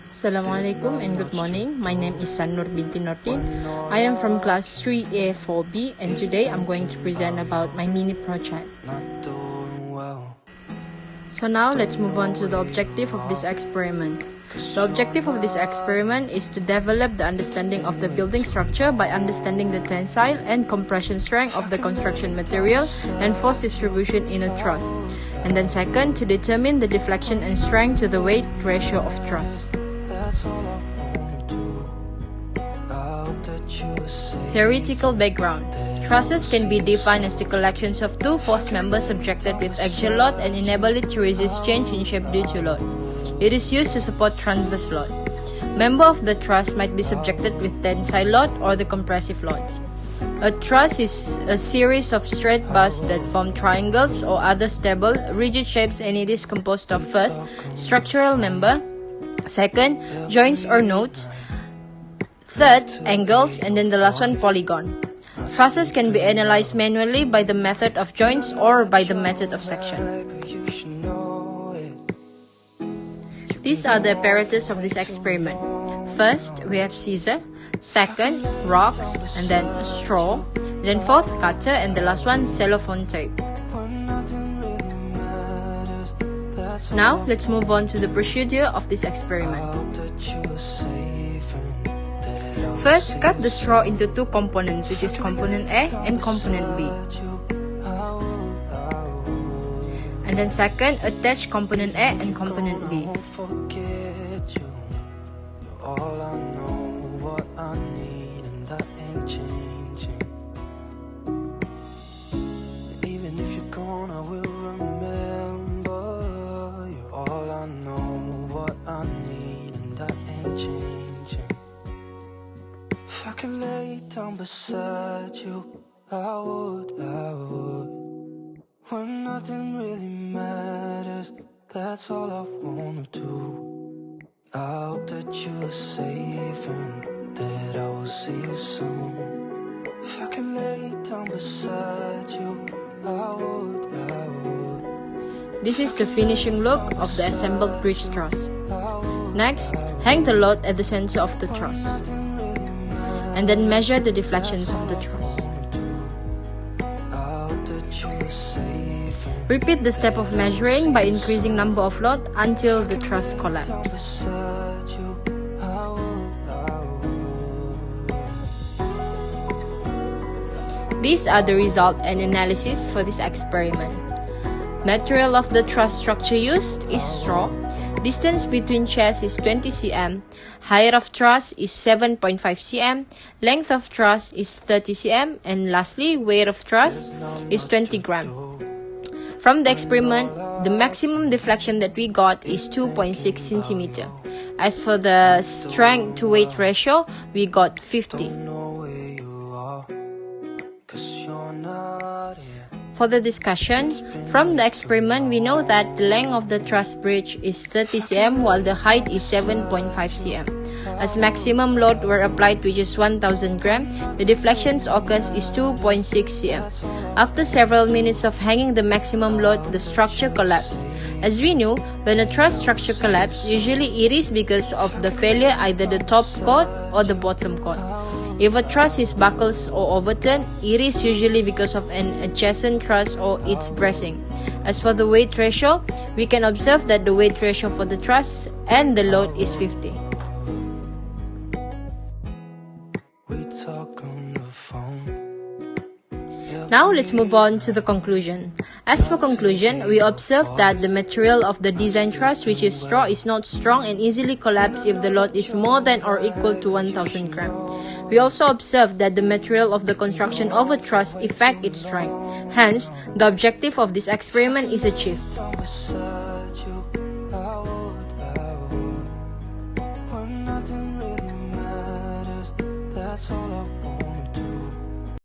Assalamualaikum and good morning. My name is Sanur binti Nordin. I am from class 3A4B and today I'm going to present about my mini project. So now let's move on to the objective of this experiment. The objective of this experiment is to develop the understanding of the building structure by understanding the tensile and compression strength of the construction material and force distribution in a truss. And then second, to determine the deflection and strength to the weight ratio of truss. Theoretical background. Trusses can be defined as the collections of two force members subjected with axial load and enable it to resist change in shape due to load. It is used to support transverse load. Member of the truss might be subjected with tensile load or the compressive loads. A truss is a series of straight bars that form triangles or other stable, rigid shapes, and it is composed of first, structural member, second, joints or nodes, third, angles, and then the last one, polygon. Trusses can be analyzed manually by the method of joints or by the method of section. These are the apparatus of this experiment. First, we have scissor, second, rocks, and then straw, then fourth, cutter, and the last one, cellophane tape. Now, let's move on to the procedure of this experiment. First, cut the straw into two components, which is component A and component B. And then second, attach component A and component B. If I could lay down beside you, I would. When nothing really matters, that's all I wanna do. I hope that you are safe and that I will see you soon. If I could lay down beside you, I would. This is the finishing look of the assembled bridge truss. Next, hang the load at the center of the truss. And then measure the deflections of the truss. Repeat the step of measuring by increasing number of load until the truss collapses. These are the result and analysis for this experiment. Material of the truss structure used is straw. Distance between chairs is 20 cm. Height of truss is 7.5 cm. Length of truss is 30 cm. And lastly, weight of truss is 20 gram. From the experiment, the maximum deflection that we got is 2.6 cm. As for the strength to weight ratio, we got 50. For the discussion, from the experiment, we know that the length of the truss bridge is 30 cm while the height is 7.5 cm. As maximum load were applied, which is 1000 gram, the deflections occurs is 2.6 cm. After several minutes of hanging the maximum load, the structure collapsed. As we know, when a truss structure collapses, usually it is because of the failure either the top chord or the bottom chord. If a truss is buckles or overturned, it is usually because of an adjacent truss or its bracing. As for the weight ratio, we can observe that the weight ratio for the truss and the load is 50. Now let's move on to the conclusion. As for conclusion, we observe that the material of the design truss, which is straw, is not strong and easily collapse if the load is more than or equal to 1000 gram. We also observe that the material of the construction of a truss affects its strength. Hence, the objective of this experiment is achieved. That's all I